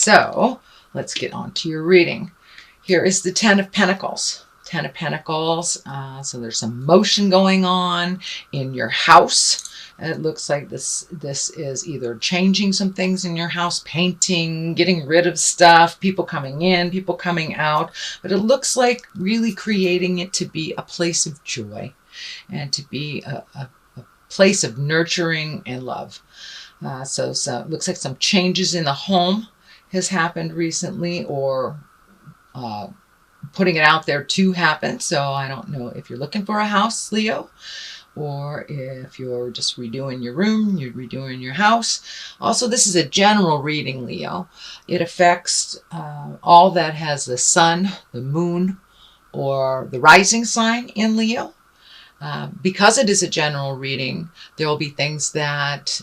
So let's get on to your reading. Here is the Ten of Pentacles. Ten of Pentacles. So there's some motion going on in your house. And it looks like this is either changing some things in your house, painting, getting rid of stuff, people coming in, people coming out. But it looks like really creating it to be a place of joy and to be a place of nurturing and love. So it looks like some changes in the home has happened recently, or putting it out there to happen. So I don't know if you're looking for a house, Leo, or if you're just redoing your room, you're redoing your house. Also, this is a general reading, Leo. It affects all that has the sun, the moon, or the rising sign in Leo. Because it is a general reading, there will be things that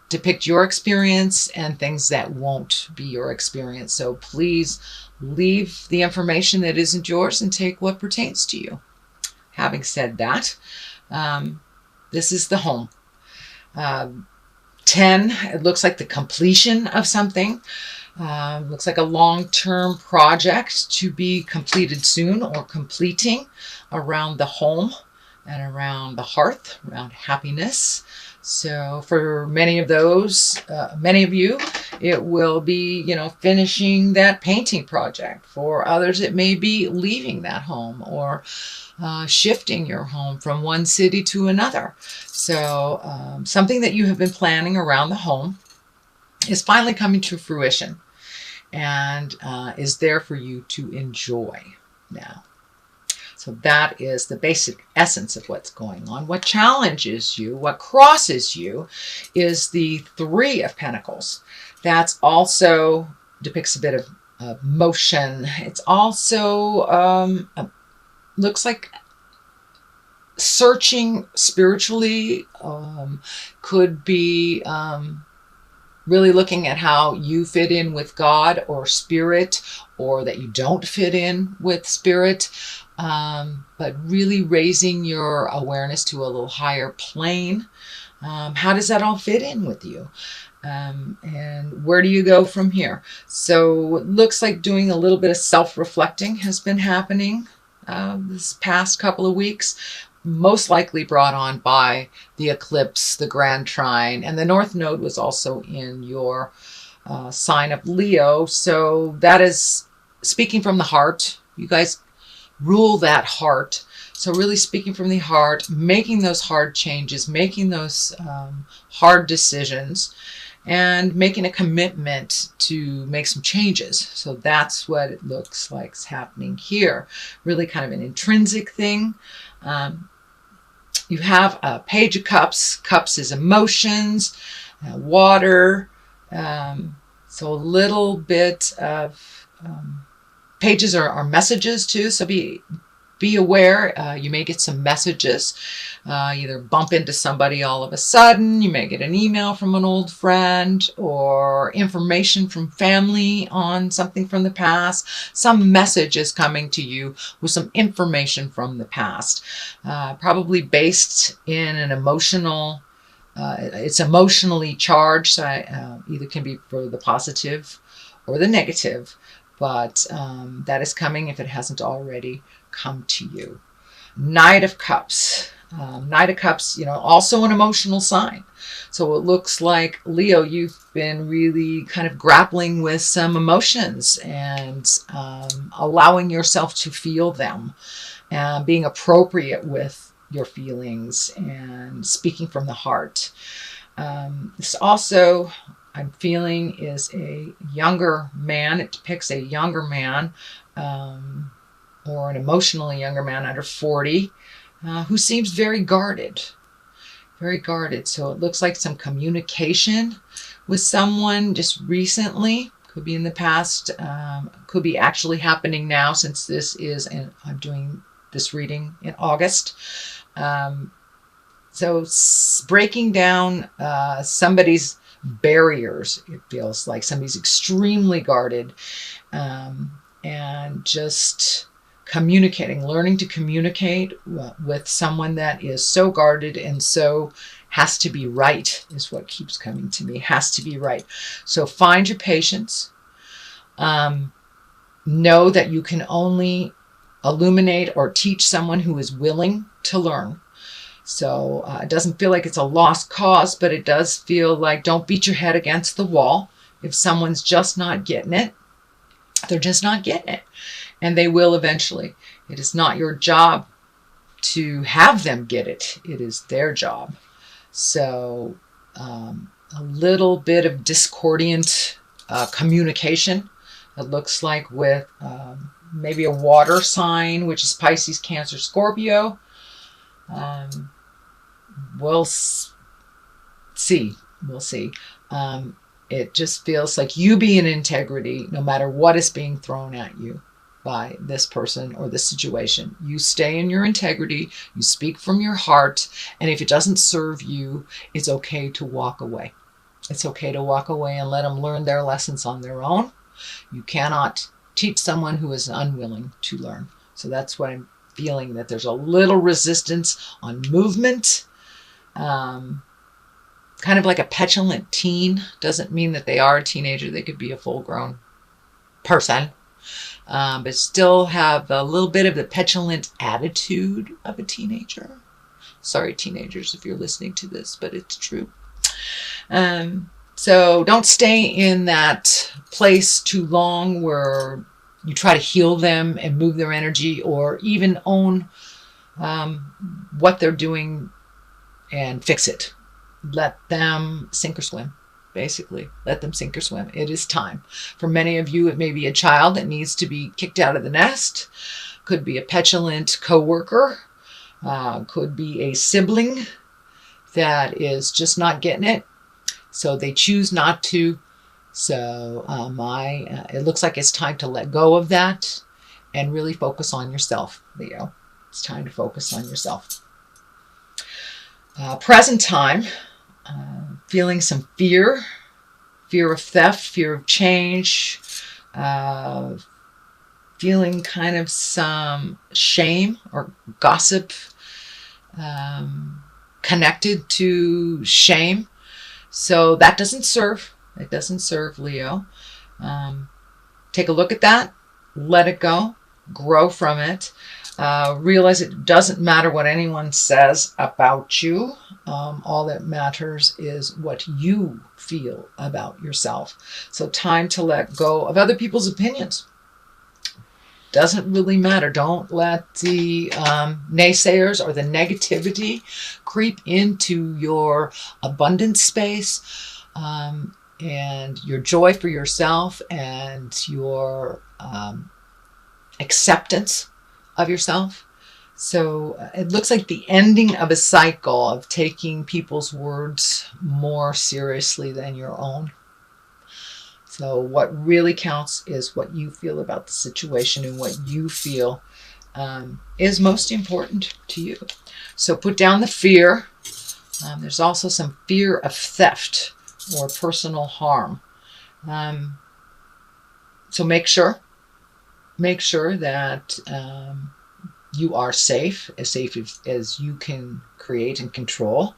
depict your experience and things that won't be your experience. So please leave the information that isn't yours and take what pertains to you. Having said that, this is the home. 10, it looks like the completion of something. Looks like a long-term project to be completed soon, or completing around the home and around the hearth, around happiness. So for many of you, it will be, finishing that painting project. For others, it may be leaving that home, or shifting your home from one city to another. So something that you have been planning around the home is finally coming to fruition and is there for you to enjoy now. So that is the basic essence of what's going on. What challenges you, what crosses you, is the Three of Pentacles. That's also depicts a bit of motion. It's also looks like searching spiritually, could be really looking at how you fit in with God or spirit, or that you don't fit in with spirit. But really raising your awareness to a little higher plane. How does that all fit in with you? And where do you go from here? So it looks like doing a little bit of self-reflecting has been happening this past couple of weeks, most likely brought on by the eclipse, the Grand Trine, and the North Node was also in your sign of Leo. So that is speaking from the heart. You guys rule that heart. So really speaking from the heart, making those hard changes, making those hard decisions, and making a commitment to make some changes. So that's what it looks like is happening here. Really kind of an intrinsic thing. You have a Page of Cups. Cups is emotions, water. So a little bit of pages are messages too, so be aware. You may get some messages, either bump into somebody all of a sudden, you may get an email from an old friend, or information from family on something from the past. Some message is coming to you with some information from the past, probably based in an emotional, it's emotionally charged, so either can be for the positive or the negative. But that is coming if it hasn't already come to you. Knight of Cups. Knight of Cups, also an emotional sign. So it looks like, Leo, you've been really kind of grappling with some emotions and allowing yourself to feel them, and being appropriate with your feelings and speaking from the heart. This also, I'm feeling, is a younger man. It depicts a younger man, or an emotionally younger man under 40, who seems very guarded. Very guarded. So it looks like some communication with someone just recently. Could be in the past. Could be actually happening now, since this is, and I'm doing this reading in August. So breaking down somebody's barriers. It feels like somebody's extremely guarded, and just learning to communicate with someone that is so guarded and so has to be right, is what keeps coming to me. Has to be right. So find your patience. Know that you can only illuminate or teach someone who is willing to learn. So it doesn't feel like it's a lost cause, but it does feel like don't beat your head against the wall. If someone's just not getting it, they're just not getting it. And they will eventually. It is not your job to have them get it. It is their job. So a little bit of discordant communication. It looks like with maybe a water sign, which is Pisces, Cancer, Scorpio. We'll see. We'll see. It just feels like you be in integrity no matter what is being thrown at you by this person or this situation. You stay in your integrity. You speak from your heart. And if it doesn't serve you, it's okay to walk away. It's okay to walk away and let them learn their lessons on their own. You cannot teach someone who is unwilling to learn. So that's what I'm feeling, that there's a little resistance on movement. Kind of like a petulant teen. Doesn't mean that they are a teenager. They could be a full-grown person. But still have a little bit of the petulant attitude of a teenager. Sorry, teenagers, if you're listening to this, but it's true. So don't stay in that place too long where you try to heal them and move their energy, or even own what they're doing and fix it. Let them sink or swim, basically. Let them sink or swim. It is time. For many of you, it may be a child that needs to be kicked out of the nest. Could be a petulant coworker. Could be a sibling that is just not getting it. So they choose not to. So it looks like it's time to let go of that and really focus on yourself, Leo. It's time to focus on yourself. Present time, feeling some fear of theft, fear of change, feeling kind of some shame or gossip connected to shame. So that doesn't serve. It doesn't serve, Leo. Take a look at that. Let it go. Grow from it. Realize it doesn't matter what anyone says about you. All that matters is what you feel about yourself. So time to let go of other people's opinions. Doesn't really matter. Don't let the naysayers or the negativity creep into your abundance space and your joy for yourself and your acceptance of yourself. So it looks like the ending of a cycle of taking people's words more seriously than your own. So what really counts is what you feel about the situation, and what you feel is most important to you. So put down the fear. There's also some fear of theft or personal harm. So make sure that you are safe as you can create and control.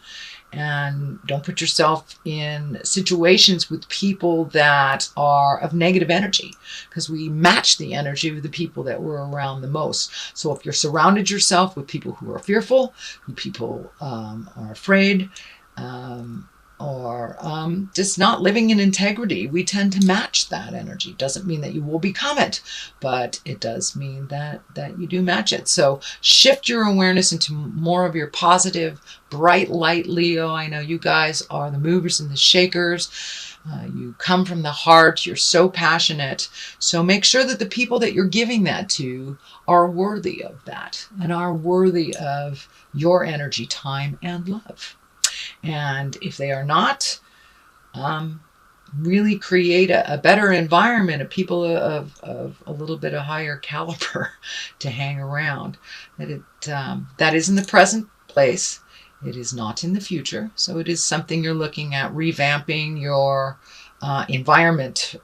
And don't put yourself in situations with people that are of negative energy, because we match the energy of the people that we're around the most. So if you're surrounded yourself with people who are fearful, who people are afraid, or just not living in integrity, we tend to match that energy. Doesn't mean that you will become it, but it does mean that you do match it. So shift your awareness into more of your positive, bright light, Leo. I know you guys are the movers and the shakers. You come from the heart. You're so passionate. So make sure that the people that you're giving that to are worthy of that and are worthy of your energy, time, and love. And if they are not, really create a better environment of people of a little bit of higher caliber to hang around. That is in the present place. It is not in the future. So it is something you're looking at, revamping your environment,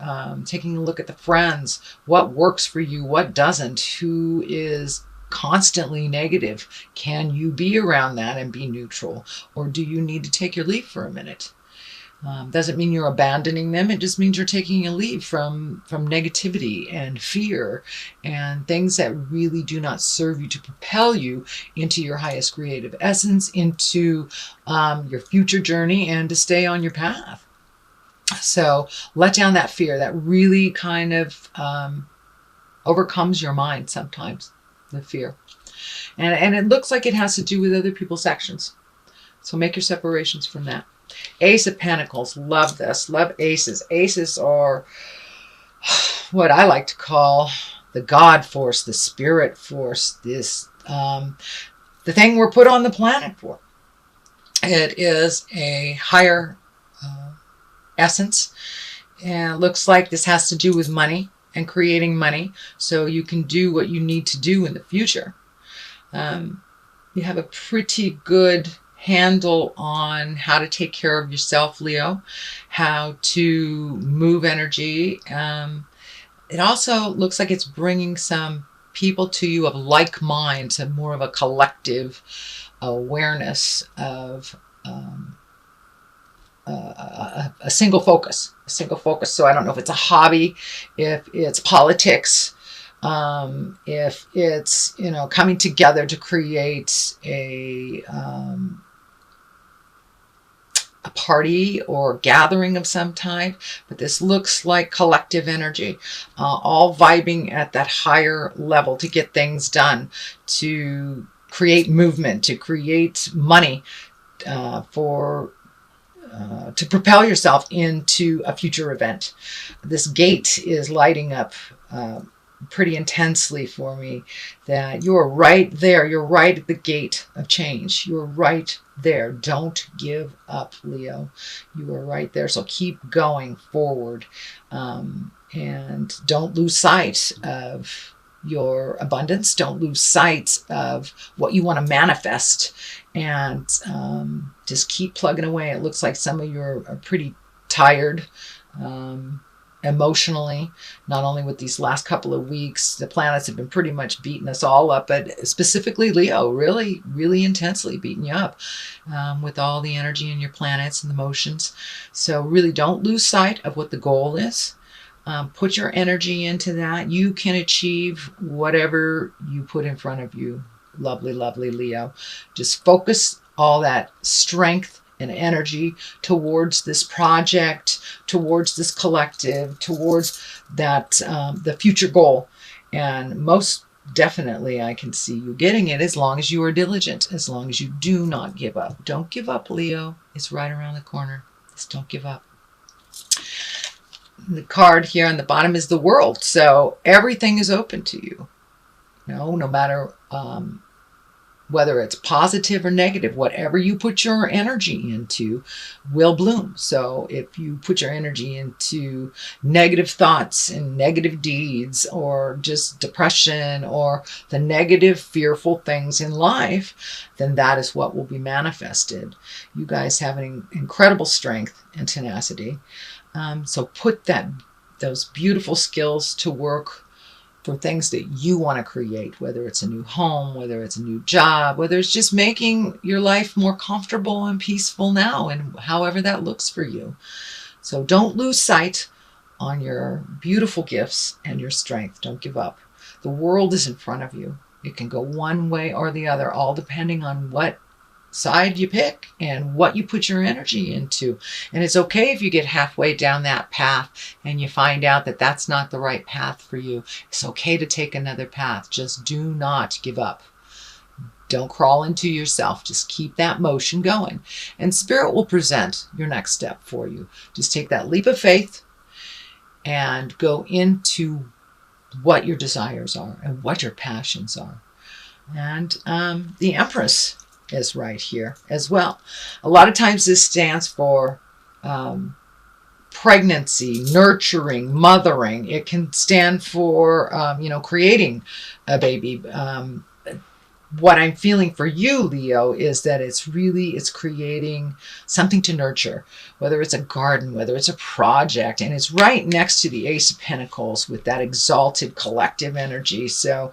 taking a look at the friends, what works for you, what doesn't, who is constantly negative. Can you be around that and be neutral? Or do you need to take your leave for a minute? Doesn't mean you're abandoning them. It just means you're taking a leave from negativity and fear and things that really do not serve you to propel you into your highest creative essence, into your future journey, and to stay on your path. So let down that fear that really kind of overcomes your mind sometimes, the fear. And it looks like it has to do with other people's actions. So make your separations from that. Ace of Pentacles. Love this. Love aces. Aces are what I like to call the God force, the spirit force, this the thing we're put on the planet for. It is a higher essence. And it looks like this has to do with money and creating money so you can do what you need to do in the future. You have a pretty good handle on how to take care of yourself, Leo, how to move energy. It also looks like it's bringing some people to you of like mind, to more of a collective awareness of a single focus. So I don't know if it's a hobby, if it's politics, if it's, coming together to create a party or gathering of some type, but this looks like collective energy, all vibing at that higher level to get things done, to create movement, to create money, to propel yourself into a future event. This gate is lighting up pretty intensely for me, that you're right there. You're right at the gate of change. You're right there. Don't give up, Leo. You are right there. So keep going forward, and don't lose sight of your abundance. Don't lose sight of what you want to manifest, and just keep plugging away. It looks like some of you are pretty tired emotionally, not only with these last couple of weeks. The planets have been pretty much beating us all up, but specifically Leo, really, really intensely beating you up with all the energy in your planets and the motions. So really don't lose sight of what the goal is. Put your energy into that. You can achieve whatever you put in front of you. Lovely, lovely Leo. Just focus all that strength and energy towards this project, towards this collective, towards that the future goal. And most definitely I can see you getting it as long as you are diligent, as long as you do not give up. Don't give up, Leo. It's right around the corner. Just don't give up. The card here on the bottom is the World. So everything is open to you. No matter whether it's positive or negative, whatever you put your energy into will bloom. So if you put your energy into negative thoughts and negative deeds, or just depression, or the negative, fearful things in life, then that is what will be manifested. You guys have an incredible strength and tenacity. So put those beautiful skills to work for things that you want to create, whether it's a new home, whether it's a new job, whether it's just making your life more comfortable and peaceful now, and however that looks for you. So don't lose sight on your beautiful gifts and your strength. Don't give up. The world is in front of you. It can go one way or the other, all depending on what side you pick and what you put your energy into. And it's okay if you get halfway down that path and you find out that that's not the right path for you. It's okay to take another path. Just do not give up. Don't crawl into yourself. Just keep that motion going. And Spirit will present your next step for you. Just take that leap of faith and go into what your desires are and what your passions are. And the Empress is right here as well. A lot of times this stands for pregnancy, nurturing, mothering. It can stand for, creating a baby. What I'm feeling for you, Leo, is that it's creating something to nurture, whether it's a garden, whether it's a project, and it's right next to the Ace of Pentacles with that exalted collective energy. So,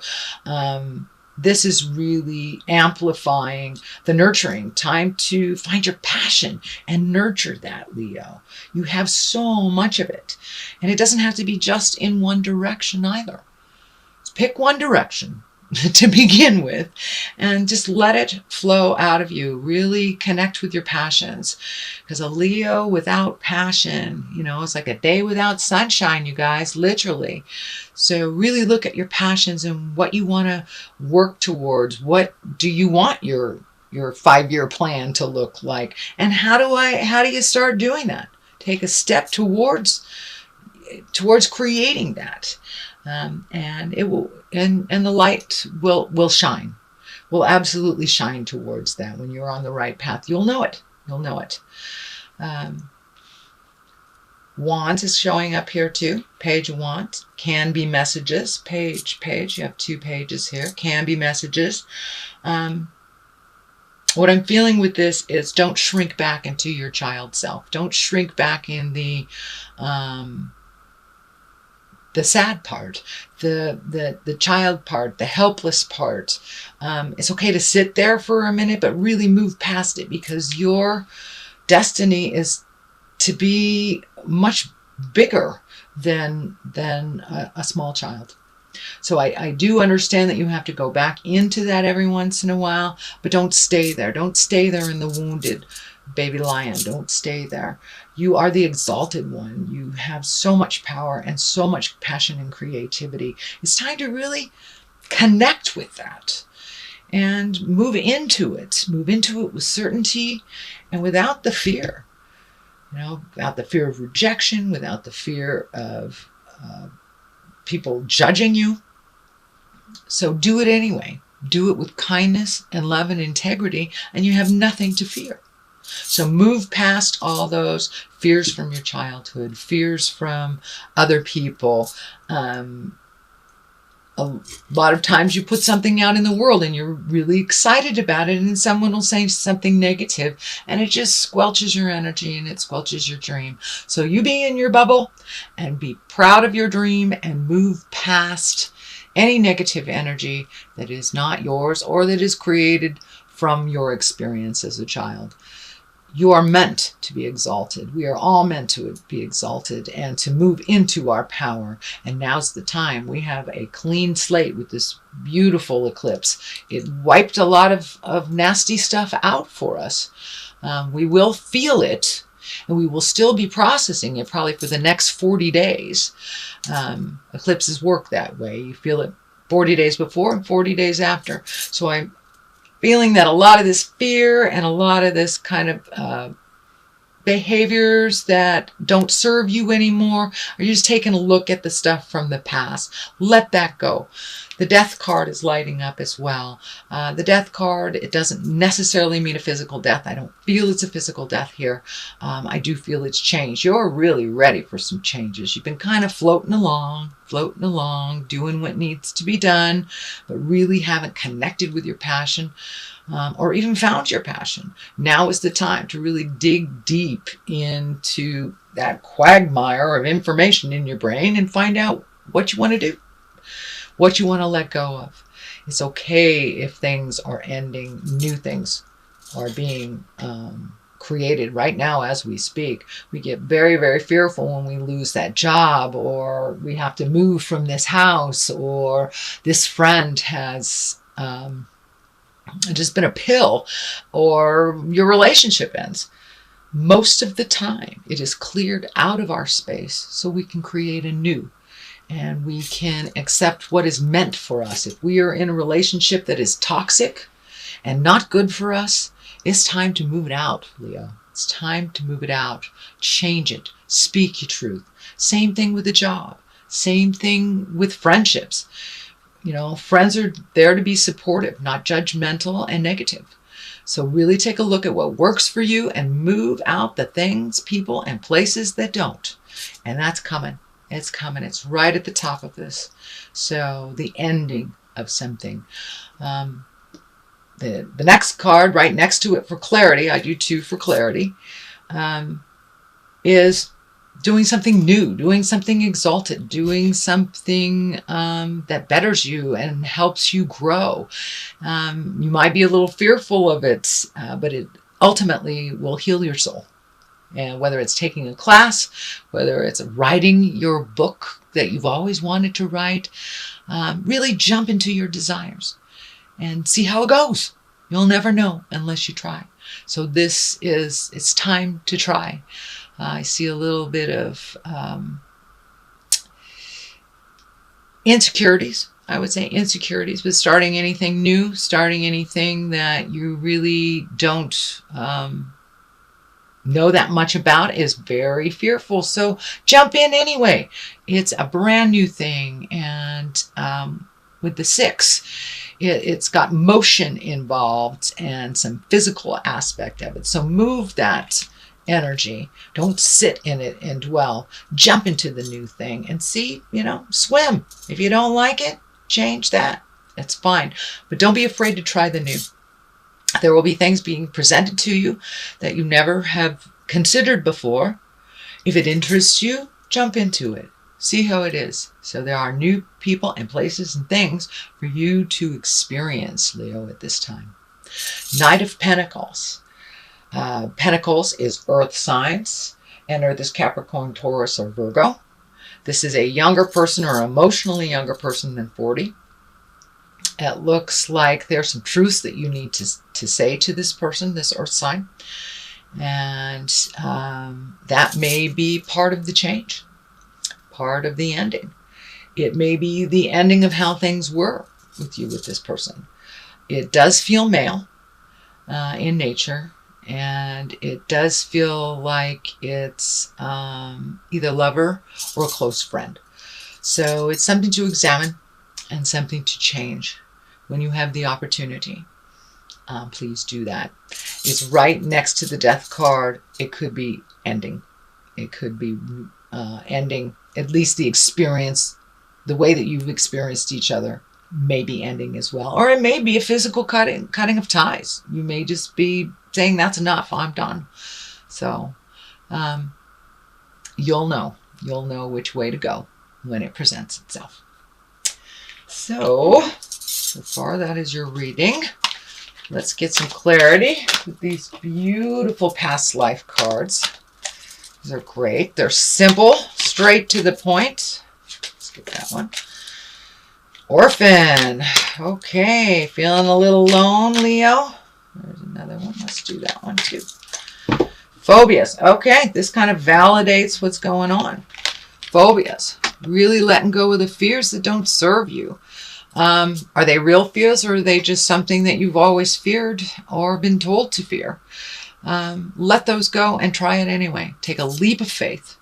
This is really amplifying the nurturing. Time to find your passion and nurture that, Leo. You have so much of it. And it doesn't have to be just in one direction either. Pick one direction to begin with and just let it flow out of you. Really connect with your passions, because a Leo without passion, it's like a day without sunshine, you guys, literally. So really look at your passions and what you want to work towards. What do you want your 5-year plan to look like, and how do you start doing that? Take a step towards creating that. And it will, and the light will shine, will absolutely shine towards that. When you're on the right path, you'll know it. Wands is showing up here too. Page of Wands can be messages. Page. You have 2 pages here. Can be messages. What I'm feeling with this is, don't shrink back into your child self. Don't shrink back in the sad part, the child part, the helpless part. It's okay to sit there for a minute, but really move past it, because your destiny is to be much bigger than a small child. So I do understand that you have to go back into that every once in a while, but don't stay there. Don't stay there in the wounded baby lion. Don't stay there. You are the exalted one. You have so much power and so much passion and creativity. It's time to really connect with that and move into it. Move into it with certainty and without the fear. Without the fear of rejection, without the fear of people judging you. So do it anyway. Do it with kindness and love and integrity, and you have nothing to fear. So move past all those fears from your childhood, fears from other people. A lot of times you put something out in the world and you're really excited about it, and someone will say something negative, and it just squelches your energy and it squelches your dream. So you be in your bubble and be proud of your dream and move past any negative energy that is not yours or that is created from your experience as a child. You are meant to be exalted. We are all meant to be exalted and to move into our power. And now's the time. We have a clean slate with this beautiful eclipse. It wiped a lot of nasty stuff out for us. We will feel it, and we will still be processing it probably for the next 40 days. Eclipses work that way. You feel it 40 days before and 40 days after. So I'm feeling that a lot of this fear and a lot of this kind of behaviors that don't serve you anymore, are you just taking a look at the stuff from the past? Let that go. The death card is lighting up as well. The death card, it doesn't necessarily mean a physical death. I don't feel it's a physical death here. I do feel it's change. You're really ready for some changes. You've been kind of floating along, doing what needs to be done, but really haven't connected with your passion. Or even found your passion. Now is the time to really dig deep into that quagmire of information in your brain and find out what you want to do, what you want to let go of. It's okay if things are ending, new things are being created right now as we speak. We get very, very fearful when we lose that job, or we have to move from this house, or this friend has just been a pill, or your relationship ends. Most of the time it is cleared out of our space so we can create a new, and we can accept what is meant for us. If we are in a relationship that is toxic and not good for us, it's time to move it out, Leo. It's time to move it out. Change it. Speak your truth. Same thing with a job. Same thing with friendships. Friends are there to be supportive, not judgmental and negative. So really take a look at what works for you and move out the things, people, and places that don't. And that's coming. It's coming. It's right at the top of this. So the ending of something. The next card right next to it for clarity, I do 2 for clarity, is doing something new, doing something exalted, doing something that betters you and helps you grow. You might be a little fearful of it, but it ultimately will heal your soul. And whether it's taking a class, whether it's writing your book that you've always wanted to write, really jump into your desires and see how it goes. You'll never know unless you try. So it's time to try. I see a little bit of insecurities. I would say insecurities with starting anything new, starting anything that you really don't know that much about is very fearful. So jump in anyway. It's a brand new thing. And with the 6, it's got motion involved and some physical aspect of it. So move that energy. Don't sit in it and dwell. Jump into the new thing and see, swim. If you don't like it, change that. That's fine. But don't be afraid to try the new. There will be things being presented to you that you never have considered before. If it interests you, jump into it. See how it is. So there are new people and places and things for you to experience, Leo, at this time. Knight of Pentacles. Pentacles is earth signs. And Earth is Capricorn, Taurus, or Virgo. This is a younger person or emotionally younger person than 40. It looks like there's some truths that you need to say to this person, this earth sign. And that may be part of the change, part of the ending. It may be the ending of how things were with you with this person. It does feel male in nature. And it does feel like it's either lover or a close friend. So it's something to examine and something to change when you have the opportunity. Please do that. It's right next to the Death card. It could be ending. It could be ending, at least the experience, the way that you've experienced each other may be ending as well. Or it may be a physical cutting of ties. You may just be saying, that's enough, I'm done. So you'll know which way to go when it presents itself. So far that is your reading. Let's get some clarity with these beautiful past life cards. These are great. They're simple, straight to the point. Let's get that one. Orphan. Okay, feeling a little alone, Leo? There's another one. Let's do that one too. Phobias. Okay, this kind of validates what's going on. Phobias. Really letting go of the fears that don't serve you. Are they real fears, or are they just something that you've always feared or been told to fear? Let those go and try it anyway. Take a leap of faith.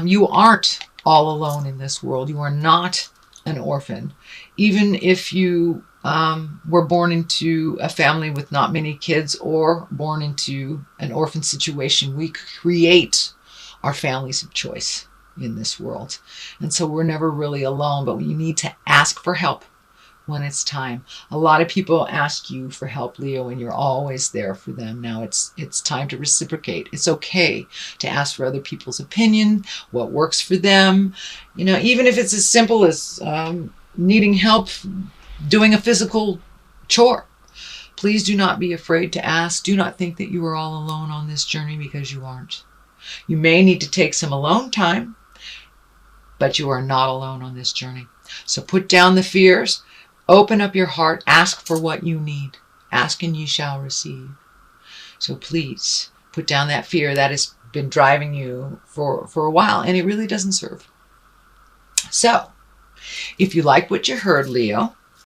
You aren't all alone in this world. You are not an orphan. Even if you were born into a family with not many kids or born into an orphan situation, we create our families of choice in this world. And so we're never really alone, but we need to ask for help when it's time. A lot of people ask you for help, Leo, and you're always there for them. Now it's time to reciprocate. It's okay to ask for other people's opinion, what works for them. Even if it's as simple as needing help doing a physical chore. Please do not be afraid to ask. Do not think that you are all alone on this journey, because you aren't. You may need to take some alone time, but you are not alone on this journey. So put down the fears, open up your heart, ask for what you need. Ask and you shall receive. So please put down that fear that has been driving you for a while, and it really doesn't serve. So if you like what you heard, Leo,